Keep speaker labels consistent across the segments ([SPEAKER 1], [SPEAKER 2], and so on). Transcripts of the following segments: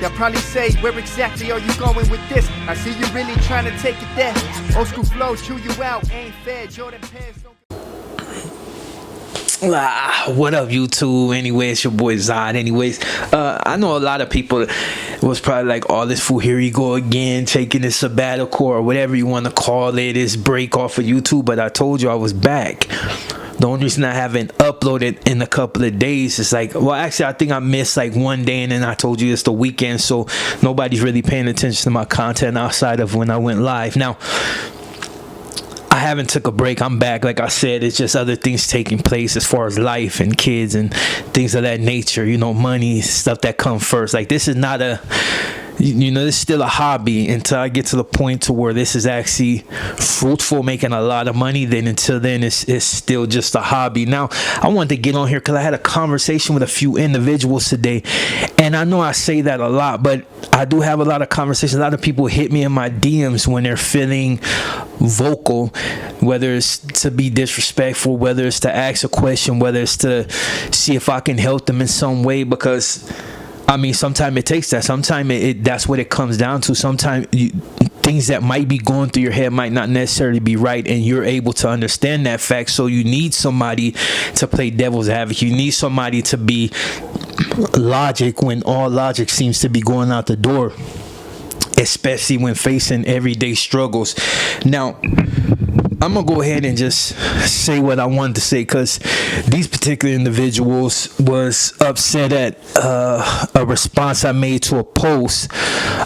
[SPEAKER 1] They'll probably say, where exactly are you going with this? I see you really trying to take it there. Old school flow, chew you out, ain't fair. Jordan pants don't...
[SPEAKER 2] What up, YouTube? Anyway, it's your boy Zod. Anyways, I know a lot of people was probably like, oh, this fool, here he go again, taking this sabbatical or whatever you want to call it, this break off of YouTube. But I told you I was back. The only reason I haven't uploaded in a couple of days is like, well, actually, I think I missed like one day, and then I told you it's the weekend, so nobody's really paying attention to my content outside of when I went live. Now, I haven't took a break. I'm back. Like I said, it's just other things taking place as far as life and kids and things of that nature, you know, money, stuff that come first. Like, this is not a, you know, this is still a hobby until I get to the point to where this is actually fruitful, making a lot of money. Then until then, it's still just a hobby. Now, I wanted to get on here because I had a conversation with a few individuals today, and I know I say that a lot, but I do have a lot of conversations. A lot of people hit me in my DMs when they're feeling vocal, whether it's to be disrespectful, whether it's to ask a question, whether it's to see if I can help them in some way, because I mean, sometimes it takes that. Sometimes that's what it comes down to. Sometimes things that might be going through your head might not necessarily be right, and you're able to understand that fact. So you need somebody to play devil's advocate. You need somebody to be logic when all logic seems to be going out the door, especially when facing everyday struggles. Now, I'm going to go ahead and just say what I wanted to say, because these particular individuals was upset at a response I made to a post.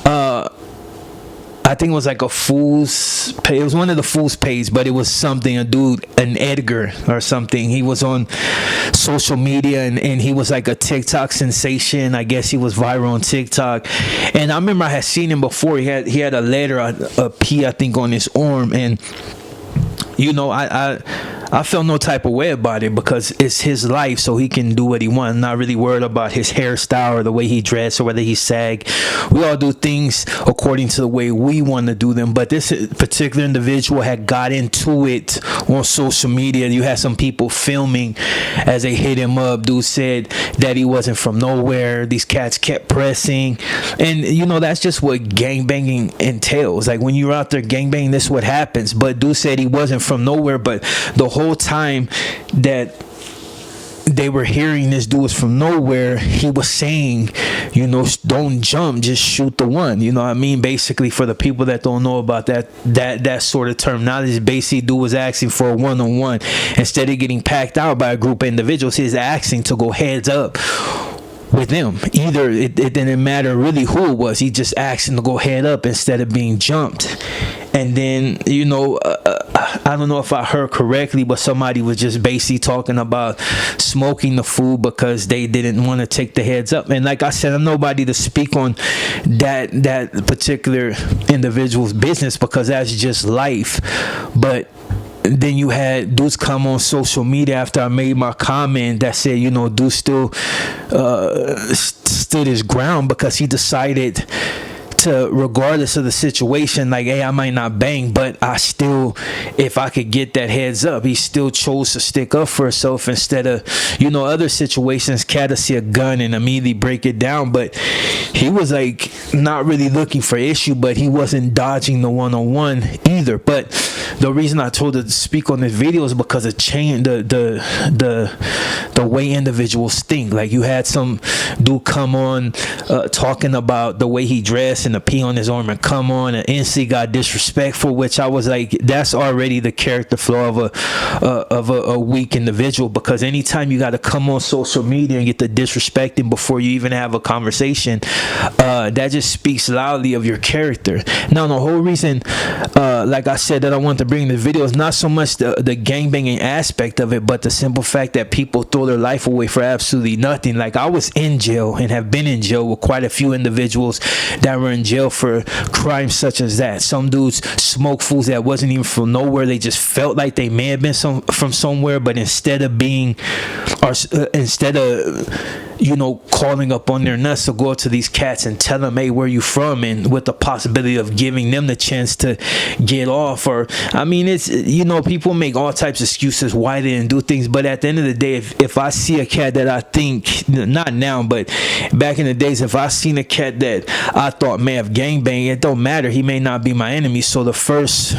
[SPEAKER 2] I think it was like a Fool's page. It was one of the Fool's page, but it was something, a dude, an Edgar or something. He was on social media, and he was like a TikTok sensation. I guess he was viral on TikTok. And I remember I had seen him before. He had a letter, a P, I think, on his arm. And you know, I felt no type of way about it, because it's his life, so he can do what he wants. I'm not really worried about his hairstyle or the way he dressed or whether he sag. We all do things according to the way we want to do them. But this particular individual had got into it on social media. You had some people filming as they hit him up. Dude said that he wasn't from nowhere. These cats kept pressing. And, you know, that's just what gangbanging entails. Like, when you're out there gangbanging, this is what happens. But dude said he wasn't from nowhere, but the whole time that they were hearing this dude was from nowhere, he was saying, you know, don't jump, just shoot the one. You know what I mean? Basically, for the people that don't know about that sort of terminology, basically dude was asking for a one-on-one. Instead of getting packed out by a group of individuals, he's asking to go heads up with them. Either it didn't matter really who it was. He just asking to go head up instead of being jumped. And then, you know, I don't know if I heard correctly, but somebody was just basically talking about smoking the food because they didn't want to take the heads up. And like I said, I'm nobody to speak on that particular individual's business, because that's just life. But then you had dudes come on social media after I made my comment that said, you know, dude still stood his ground, because he decided to, regardless of the situation, like, hey, I might not bang, but I still, if I could get that heads up, he still chose to stick up for himself instead of, you know, other situations, cat to see a gun and immediately break it down. But he was like not really looking for issue, but he wasn't dodging the one-on-one either. But the reason I told her to speak on this video is because it changed the way individuals think. Like, you had some dude come on talking about the way he dressed and the P on his arm, and come on and instantly got disrespectful, which I was like, that's already the character flaw of a weak individual, because anytime you got to come on social media and get the disrespecting before you even have a conversation, that just speaks loudly of your character. Now, the whole reason, like I said, that I want to bring the video is not so much the gangbanging aspect of it, but the simple fact that people throw their life away for absolutely nothing. Like, I was in jail and have been in jail with quite a few individuals that were in jail for crimes such as that. Some dudes smoke fools that wasn't even from nowhere. They just felt like they may have been from somewhere, but instead of calling up on their nuts to go up to these cats and tell them, hey, where you from? And with the possibility of giving them the chance to get off. Or, I mean, it's, people make all types of excuses why they didn't do things. But at the end of the day, if I see a cat that I think, not now, but back in the days, if I seen a cat that I thought may have gangbanged, it don't matter. He may not be my enemy. So the first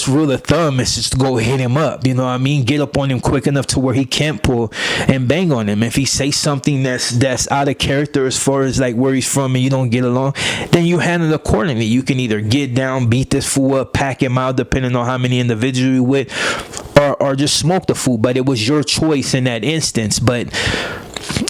[SPEAKER 2] rule of thumb is just to go hit him up. Get up on him quick enough to where he can't pull and bang on him. If he say something that's out of character as far as like where he's from and you don't get along, then you handle it accordingly. You can either get down, beat this fool up, pack him out, depending on how many individuals you with, or just smoke the fool. But it was your choice in that instance. But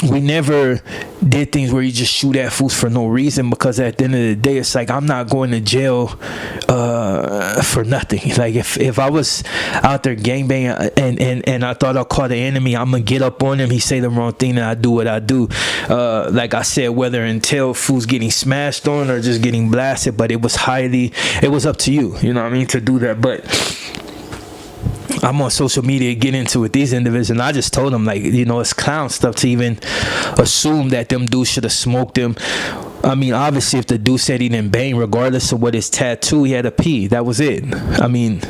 [SPEAKER 2] we never did things where you just shoot at fools for no reason, because at the end of the day, it's like, I'm not going to jail for nothing. Like if I was out there gangbanging and I thought I caught an enemy, I'm gonna get up on him. He say the wrong thing and I do what I do. Like I said, whether until fools getting smashed on or just getting blasted, but it was up to you, to do that. But I'm on social media getting into with these individuals, and I just told them, like, it's clown stuff to even assume that them dudes should have smoked them. I mean, obviously, if the dude said he didn't bang, regardless of what his tattoo, he had a pee. That was it. I mean,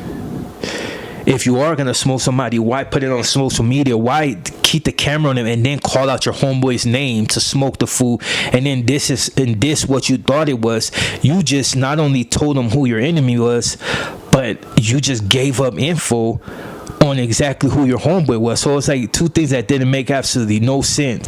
[SPEAKER 2] if you are going to smoke somebody, why put it on social media? Why keep the camera on him and then call out your homeboy's name to smoke the fool? And then this what you thought it was. You just not only told him who your enemy was, but you just gave up info on exactly who your homeboy was. So it's like two things that didn't make absolutely no sense.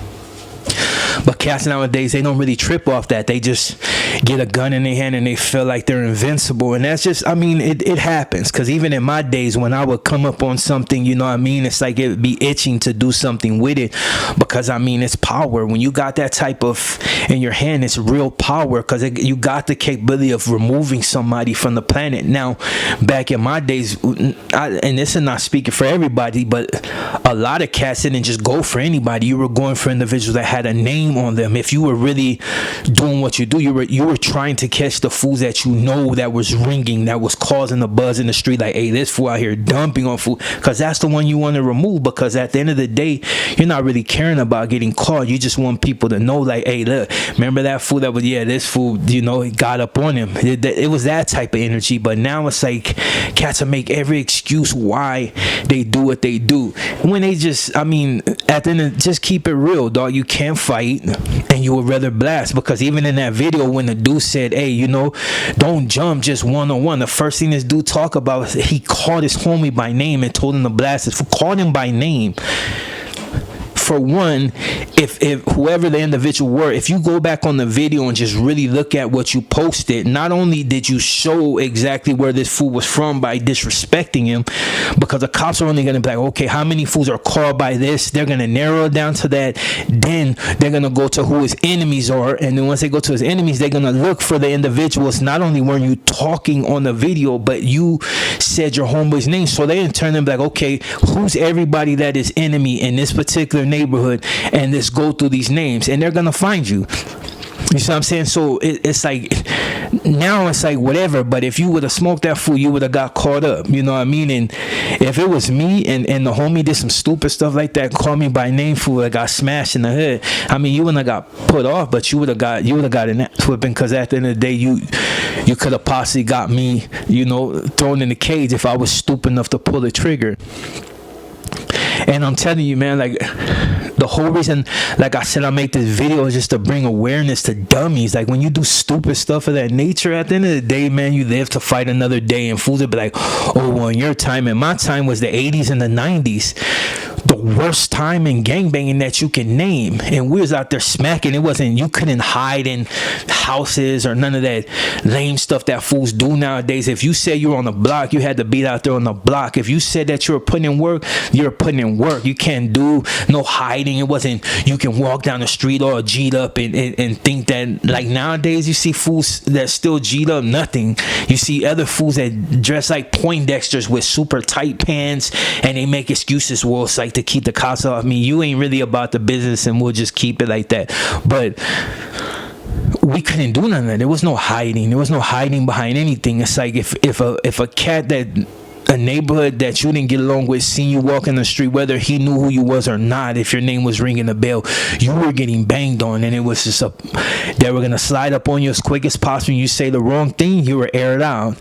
[SPEAKER 2] But cats nowadays, they don't really trip off that. They just get a gun in their hand and they feel like they're invincible. And that's just, it happens. Because even in my days, when I would come up on something, it's like it would be itching to do something with it. Because, it's power. When you got that type of in your hand, it's real power. Because you got the capability of removing somebody from the planet. Now, back in my days, and this is not speaking for everybody, but a lot of cats didn't just go for anybody. You were going for individuals that had a name on them. If you were really doing what you do, you were trying to catch the fools that that was ringing, that was causing the buzz in the street, like, hey, this fool out here dumping on fool, because that's the one you want to remove. Because at the end of the day, you're not really caring about getting caught. You just want people to know, like, hey, look, remember that fool that was, this fool, he got up on him. It was that type of energy. But now it's like cats will make every excuse why they do what they do, when they just, at the end, just keep it real, dog. You can't fight and you would rather blast. Because even in that video, when the dude said, hey, don't jump just one-on-one, the first thing this dude talk about was he called his homie by name and told him to blast it. Called him by name. For one, if whoever the individual were, if you go back on the video and just really look at what you posted, not only did you show exactly where this fool was from by disrespecting him, because the cops are only going to be like, okay, how many fools are called by this? They're going to narrow it down to that. Then they're going to go to who his enemies are. And then once they go to his enemies, they're going to look for the individuals. Not only were you talking on the video, but you said your homeboy's name. So they in turn, be like, okay, who's everybody that is enemy in this particular neighborhood, and let's go through these names, and they're gonna find you. You see what I'm saying? So it's like, now it's like whatever. But if you would have smoked that fool, you would have got caught up. You know what I mean? And if it was me and the homie did some stupid stuff like that, call me by name, fool, that got smashed in the head, you wouldn't have got put off, but you would have got an ass whipping. Because at the end of the day, you could have possibly got me, thrown in the cage if I was stupid enough to pull the trigger. And I'm telling you, man, like, the whole reason, like I said, I make this video is just to bring awareness to dummies. Like, when you do stupid stuff of that nature, at the end of the day, man, you live to fight another day. And fools will be like, oh, well, in your time, and my time was the 80s and the 90s. The worst time in gangbanging that you can name. And we was out there smacking. You couldn't hide in houses or none of that lame stuff that fools do nowadays. If you said you were on the block, you had to be out there on the block. If you said that you were putting in work, you're putting in work. You can't do no hiding. It wasn't, you can walk down the street all G'd up and think that, like, nowadays you see fools that still G'd up, nothing. You see other fools that dress like Poindexters with super tight pants, and they make excuses. Well, it's like to keep the cops off me. You ain't really about the business, and we'll just keep it like that. But we couldn't do none of that. There was no hiding. There was no hiding behind anything. It's like if a cat that a neighborhood that you didn't get along with, seen you walking the street, whether he knew who you was or not, if your name was ringing the bell, you were getting banged on, and it was just they were gonna slide up on you as quick as possible. You say the wrong thing, you were aired out.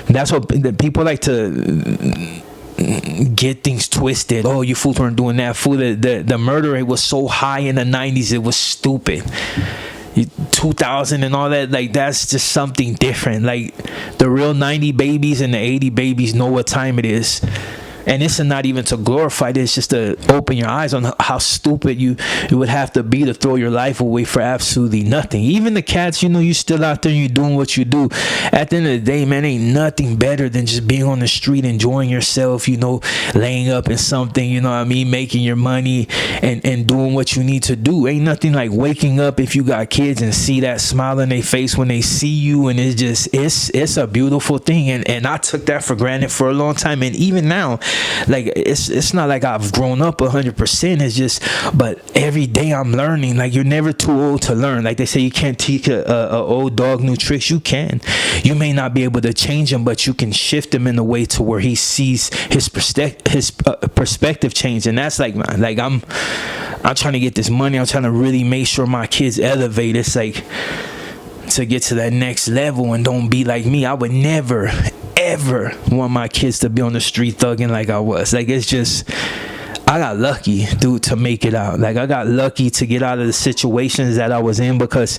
[SPEAKER 2] That's what the people like to get things twisted. Oh, you fools weren't doing that. Fool, the murder rate was so high in the 90s, it was stupid. 2000 and all that, like, that's just something different. Like, the real 90 babies and the 80 babies know what time it is. And this is not even to glorify this, just to open your eyes on how stupid you would have to be to throw your life away for absolutely nothing. Even the cats, you still out there, you're doing what you do. At the end of the day, man, ain't nothing better than just being on the street, enjoying yourself, laying up in something, making your money and doing what you need to do. Ain't nothing like waking up if you got kids and see that smile on their face when they see you, and it's a beautiful thing. And I took that for granted for a long time, and even now, like, it's not like I've grown up 100%. It's just, but every day I'm learning. Like, you're never too old to learn. Like they say, you can't teach a old dog new tricks. You can. You may not be able to change him, but you can shift him in a way to where he sees his perspective change. And that's like I'm trying to get this money. I'm trying to really make sure my kids elevate. It's like, to get to that next level and don't be like me. I would never ever want my kids to be on the street thugging like I was. Like, it's just, I got lucky, dude, to make it out. Like, I got lucky to get out of the situations that I was in, because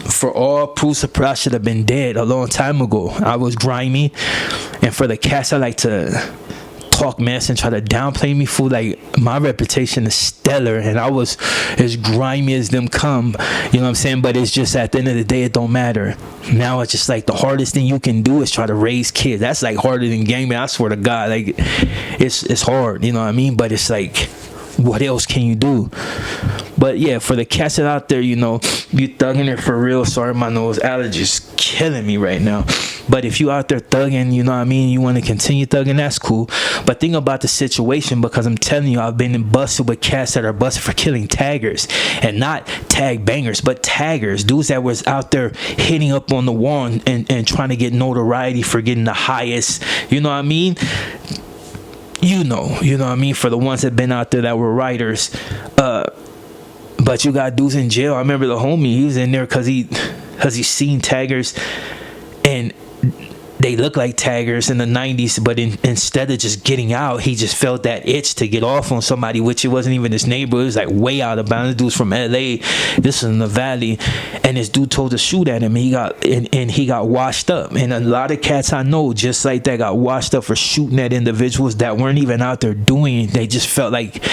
[SPEAKER 2] for all proofs of I should have been dead a long time ago. I was grimy, and for the cats I like to talk mess and try to downplay me, fool, like, my reputation is stellar, and I was as grimy as them come, you know what I'm saying? But it's just, at the end of the day, it don't matter. Now it's just like, the hardest thing you can do is try to raise kids. That's like harder than gangbang, I swear to God. Like, it's hard, you know what I mean? But it's like, what else can you do? But yeah, for the cats that out there, you thugging it for real. Sorry, my nose allergies killing me right now. But if you out there thugging, you know what I mean, you want to continue thugging, that's cool. But think about the situation, because I'm telling you, I've been busted with cats that are busted for killing taggers, and not tag bangers, but taggers, dudes that was out there hitting up on the wall and trying to get notoriety for getting the highest, you know what I mean? You know what I mean, for the ones that been out there that were writers. But you got dudes in jail. I remember the homie, he was in there because he seen taggers, and they look like taggers in the 90s, but instead of just getting out, he just felt that itch to get off on somebody, which it wasn't even his neighbor. It was like way out of bounds. This dude's from LA, this is in the valley, and this dude told to shoot at him. He got washed up, and a lot of cats I know just like that got washed up for shooting at individuals that weren't even out there doing it. They just felt like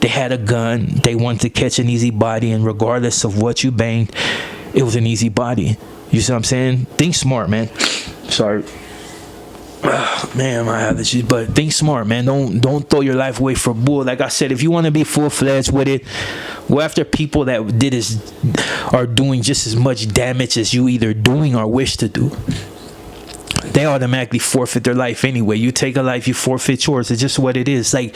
[SPEAKER 2] they had a gun, they wanted to catch an easy body, and regardless of what you banged, it was an easy body. You see what I'm saying? Think smart, man. Sorry, man, my allergies. But think smart, man. Don't throw your life away for bull. Like I said, if you want to be full-fledged with it, go after people that are doing just as much damage as you either doing or wish to do. They automatically forfeit their life anyway. You take a life, you forfeit yours. It's just what it is. Like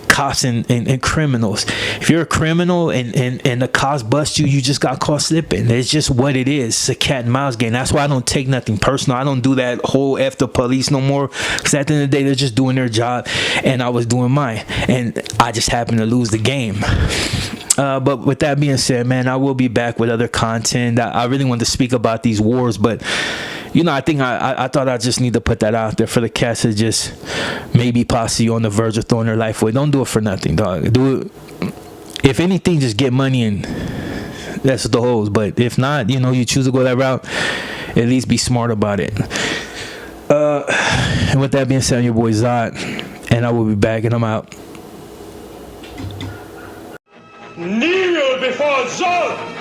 [SPEAKER 2] cops and criminals. If you're a criminal and the cops bust you, you just got caught slipping. It's just what it is. It's a cat and mouse game. That's why I don't take nothing personal. I don't do that whole F the police no more. Because at the end of the day, they're just doing their job, and I was doing mine. And I just happened to lose the game. But with that being said, man, I will be back with other content. I really wanted to speak about these wars, but I think I thought I just need to put that out there for the cats that just maybe possibly on the verge of throwing their life away. Don't do it for nothing, dog. Do it. If anything, just get money, and that's the hoes. But if not, you choose to go that route, at least be smart about it. And with that being said, I'm your boy Zod, and I will be back, and I'm out.
[SPEAKER 3] Kneel before Zod!